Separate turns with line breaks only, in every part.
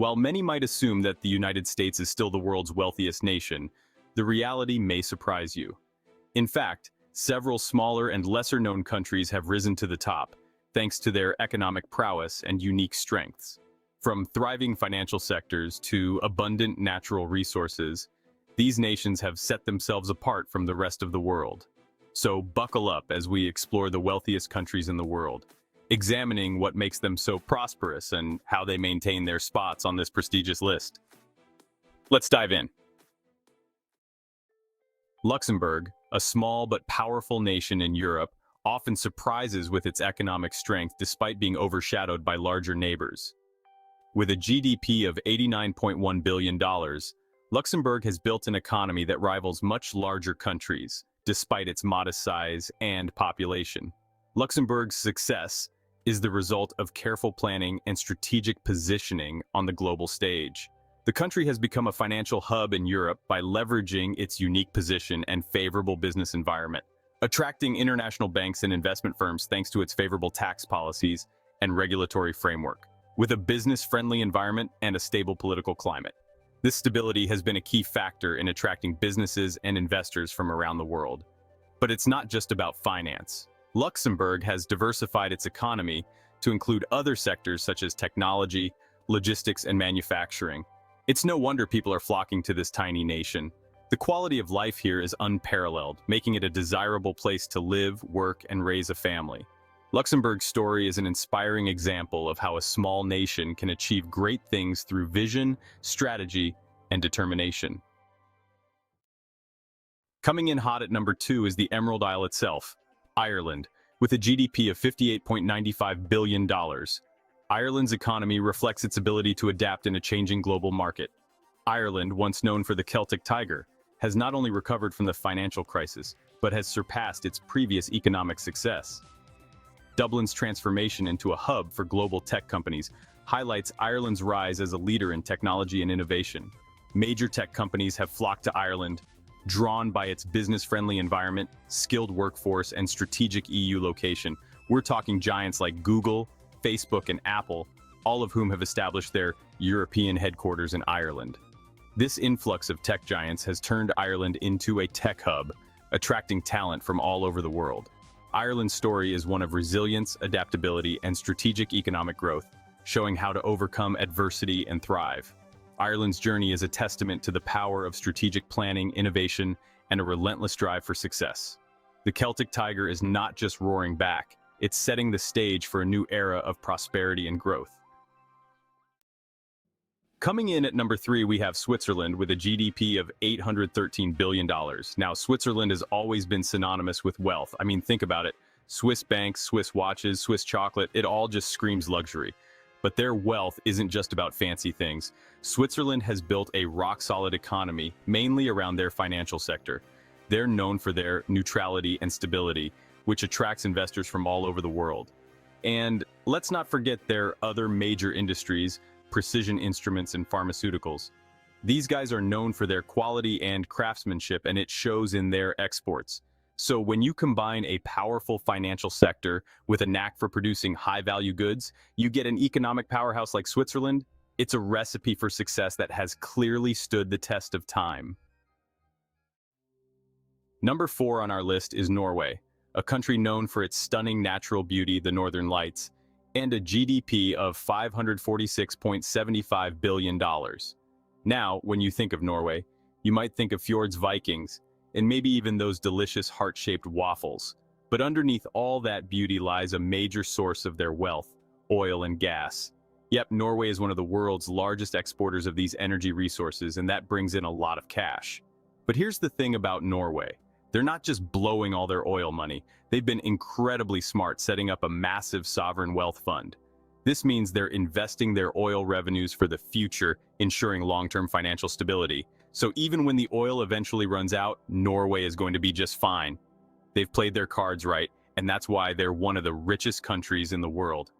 While many might assume that the United States is still the world's wealthiest nation, the reality may surprise you. In fact, several smaller and lesser-known countries have risen to the top, thanks to their economic prowess and unique strengths. From thriving financial sectors to abundant natural resources, these nations have set themselves apart from the rest of the world. So buckle up as we explore the wealthiest countries in the world, examining what makes them so prosperous and how they maintain their spots on this prestigious list. Let's dive in. Luxembourg, a small but powerful nation in Europe, often surprises with its economic strength despite being overshadowed by larger neighbors. With a GDP of $89.1 billion, Luxembourg has built an economy that rivals much larger countries, despite its modest size and population. Luxembourg's success is the result of careful planning and strategic positioning on the global stage. The country has become a financial hub in Europe by leveraging its unique position and favorable business environment, attracting international banks and investment firms thanks to its favorable tax policies and regulatory framework. With a business-friendly environment and a stable political climate, this stability has been a key factor in attracting businesses and investors from around the world. But it's not just about finance. Luxembourg has diversified its economy to include other sectors such as technology, logistics, and manufacturing. It's no wonder people are flocking to this tiny nation. The quality of life here is unparalleled, making it a desirable place to live, work, and raise a family. Luxembourg's story is an inspiring example of how a small nation can achieve great things through vision, strategy, and determination. Coming in hot at number 2 is the Emerald Isle itself, Ireland, with a GDP of $58.95 billion. Ireland's economy reflects its ability to adapt in a changing global market. Ireland, once known for the Celtic Tiger, has not only recovered from the financial crisis, but has surpassed its previous economic success. Dublin's transformation into a hub for global tech companies highlights Ireland's rise as a leader in technology and innovation. Major tech companies have flocked to Ireland, drawn by its business-friendly environment, skilled workforce, and strategic EU location. We're talking giants like Google, Facebook, and Apple, all of whom have established their European headquarters in Ireland. This influx of tech giants has turned Ireland into a tech hub, attracting talent from all over the world. Ireland's story is one of resilience, adaptability, and strategic economic growth, showing how to overcome adversity and thrive. Ireland's journey is a testament to the power of strategic planning, innovation, and a relentless drive for success. The Celtic Tiger is not just roaring back, it's setting the stage for a new era of prosperity and growth. Coming in at number 3, we have Switzerland with a GDP of $813 billion. Now, Switzerland has always been synonymous with wealth. I mean, think about it. Swiss banks, Swiss watches, Swiss chocolate, it all just screams luxury. But their wealth isn't just about fancy things. Switzerland has built a rock-solid economy, mainly around their financial sector. They're known for their neutrality and stability, which attracts investors from all over the world. And let's not forget their other major industries, precision instruments and pharmaceuticals. These guys are known for their quality and craftsmanship, and it shows in their exports. So when you combine a powerful financial sector with a knack for producing high-value goods, you get an economic powerhouse like Switzerland. It's a recipe for success that has clearly stood the test of time. Number 4 on our list is Norway, a country known for its stunning natural beauty, the Northern Lights, and a GDP of $546.75 billion. Now, when you think of Norway, you might think of fjords, Vikings, and maybe even those delicious heart-shaped waffles. But underneath all that beauty lies a major source of their wealth, oil and gas. Yep, Norway is one of the world's largest exporters of these energy resources, and that brings in a lot of cash. But here's the thing about Norway. They're not just blowing all their oil money. They've been incredibly smart setting up a massive sovereign wealth fund. This means they're investing their oil revenues for the future, ensuring long-term financial stability. So even when the oil eventually runs out, Norway is going to be just fine. They've played their cards right, and that's why they're one of the richest countries in the world.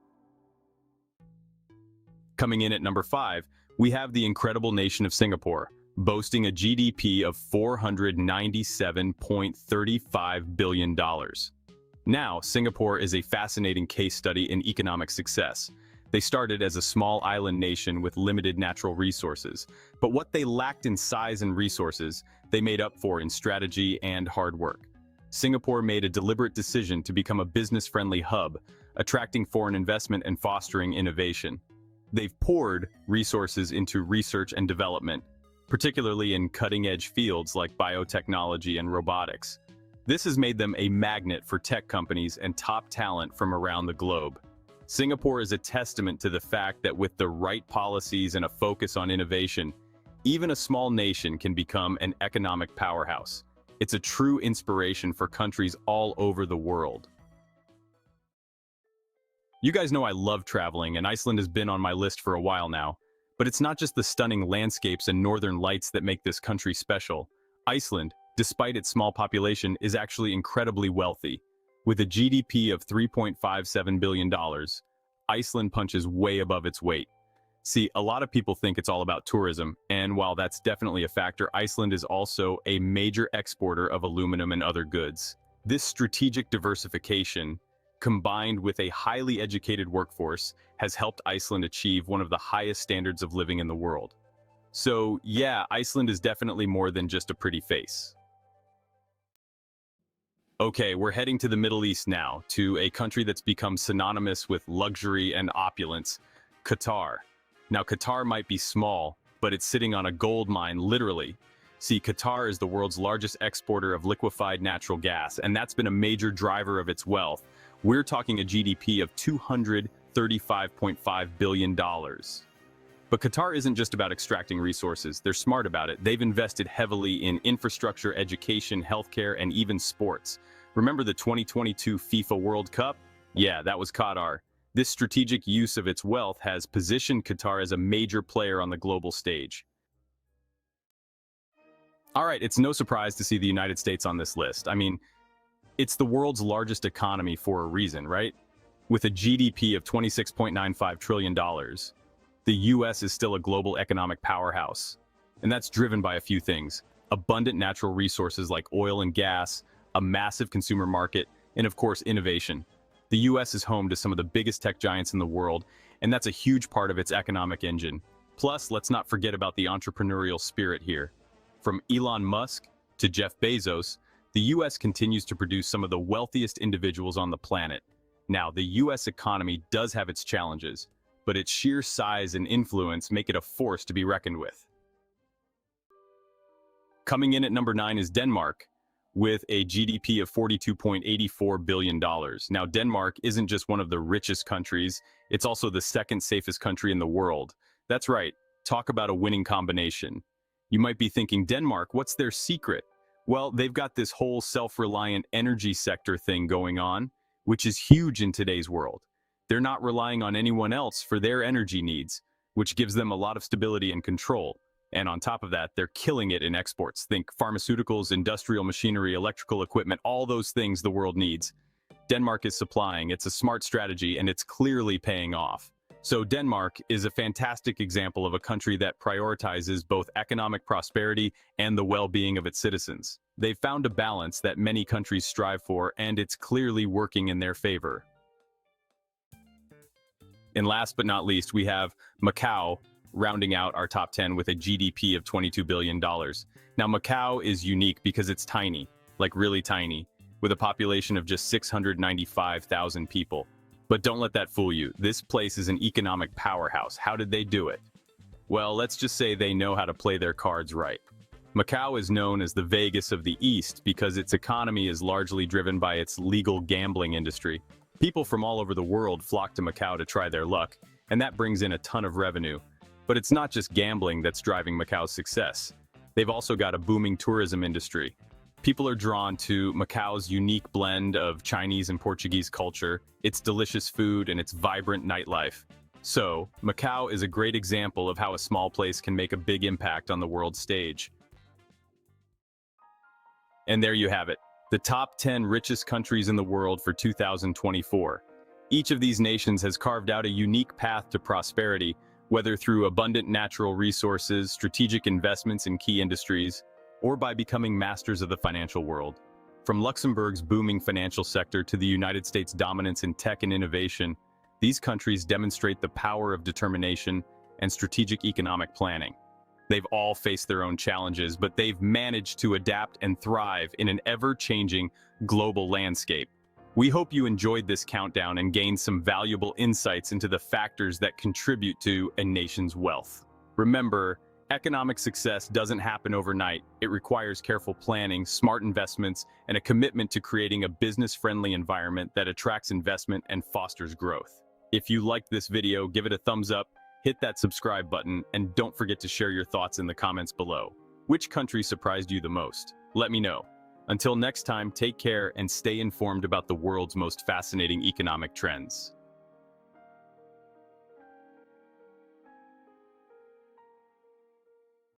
Coming in at number 5, we have the incredible nation of Singapore, boasting a GDP of $497.35 billion. Now, Singapore is a fascinating case study in economic success. They started as a small island nation with limited natural resources, but what they lacked in size and resources, they made up for in strategy and hard work. Singapore made a deliberate decision to become a business-friendly hub, attracting foreign investment and fostering innovation. They've poured resources into research and development, particularly in cutting-edge fields like biotechnology and robotics. This has made them a magnet for tech companies and top talent from around the globe. Singapore is a testament to the fact that with the right policies and a focus on innovation, even a small nation can become an economic powerhouse. It's a true inspiration for countries all over the world. You guys know I love traveling, and Iceland has been on my list for a while now. But it's not just the stunning landscapes and northern lights that make this country special. Iceland, despite its small population, is actually incredibly wealthy. With a GDP of $3.57 billion, Iceland punches way above its weight. See, a lot of people think it's all about tourism, and while that's definitely a factor, Iceland is also a major exporter of aluminum and other goods. This strategic diversification, combined with a highly educated workforce, has helped Iceland achieve one of the highest standards of living in the world. So, yeah, Iceland is definitely more than just a pretty face. Okay, we're heading to the Middle East now, to a country that's become synonymous with luxury and opulence, Qatar. Now, Qatar might be small, but it's sitting on a gold mine, literally. See, Qatar is the world's largest exporter of liquefied natural gas, and that's been a major driver of its wealth. We're talking a GDP of $235.5 billion. But Qatar isn't just about extracting resources. They're smart about it. They've invested heavily in infrastructure, education, healthcare, and even sports. Remember the 2022 FIFA World Cup? Yeah, that was Qatar. This strategic use of its wealth has positioned Qatar as a major player on the global stage. All right, it's no surprise to see the United States on this list. I mean, it's the world's largest economy for a reason, right? With a GDP of $26.95 trillion, the US is still a global economic powerhouse. And that's driven by a few things: abundant natural resources like oil and gas, a massive consumer market, and of course, innovation. The US is home to some of the biggest tech giants in the world, and that's a huge part of its economic engine. Plus, let's not forget about the entrepreneurial spirit here. From Elon Musk to Jeff Bezos, the US continues to produce some of the wealthiest individuals on the planet. Now, the US economy does have its challenges, but its sheer size and influence make it a force to be reckoned with. Coming in at number 9 is Denmark, with a GDP of $42.84 billion. Now, Denmark isn't just one of the richest countries, it's also the second safest country in the world. That's right, talk about a winning combination. You might be thinking, Denmark, what's their secret? Well, they've got this whole self-reliant energy sector thing going on, which is huge in today's world. They're not relying on anyone else for their energy needs, which gives them a lot of stability and control. And on top of that, they're killing it in exports. Think pharmaceuticals, industrial machinery, electrical equipment, all those things the world needs. Denmark is supplying. It's a smart strategy, and it's clearly paying off. So Denmark is a fantastic example of a country that prioritizes both economic prosperity and the well-being of its citizens. They've found a balance that many countries strive for, and it's clearly working in their favor. And last but not least, we have Macau, rounding out our top 10 with a GDP of $22 billion. Now, Macau is unique because it's tiny, like really tiny, with a population of just 695,000 people. But don't let that fool you. This place is an economic powerhouse. How did they do it? Well, let's just say they know how to play their cards right. Macau is known as the Vegas of the East because its economy is largely driven by its legal gambling industry. People from all over the world flock to Macau to try their luck, and that brings in a ton of revenue. But it's not just gambling that's driving Macau's success. They've also got a booming tourism industry. People are drawn to Macau's unique blend of Chinese and Portuguese culture, its delicious food, and its vibrant nightlife. So, Macau is a great example of how a small place can make a big impact on the world stage. And there you have it, the top 10 richest countries in the world for 2024. Each of these nations has carved out a unique path to prosperity, whether through abundant natural resources, strategic investments in key industries, or by becoming masters of the financial world. From Luxembourg's booming financial sector to the United States' dominance in tech and innovation, These countries demonstrate the power of determination and strategic economic planning. They've all faced their own challenges, but they've managed to adapt and thrive in an ever-changing global landscape. We hope you enjoyed this countdown and gained some valuable insights into the factors that contribute to a nation's wealth. Remember, economic success doesn't happen overnight. It requires careful planning, smart investments, and a commitment to creating a business-friendly environment that attracts investment and fosters growth. If you liked this video, give it a thumbs up, hit that subscribe button, and don't forget to share your thoughts in the comments below. Which country surprised you the most? Let me know. Until next time, take care and stay informed about the world's most fascinating economic trends.